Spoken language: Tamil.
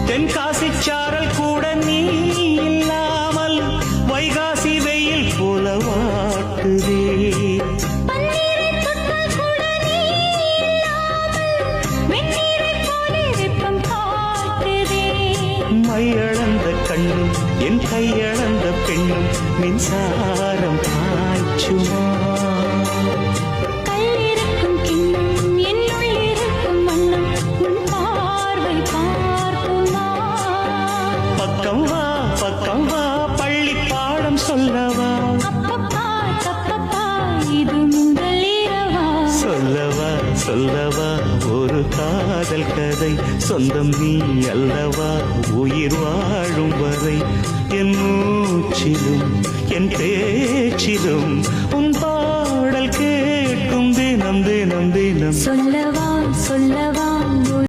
தென்காசி சாரல் கூட நீ இல்லாமல் வைகாசி வெயில் போல வாட்டுதே. மையளந்த கண்ணும் என் கையளந்த பெண்ணும் மின்சாரம் பாய்ச்சுமா. கல்லிருக்கும் கிண்ணம் என்னுள் இருக்கும் வண்ணம் உன் பார்வை பார்க்குமா. பக்கம் வா பள்ளி பாடம் சொல்லவா. அப்பப்பா தப்பப்பா இது முதல் இரவா. சொல்லவா ஒரு காதல் கதை. சொந்தம் நீ அல்லவா உயிர் வாழும் வரை. என் மூச்சிலும் என் பேச்சிலும் உன் பாடல் கேட்கும் தினம் தினம் தினம். சொல்லவா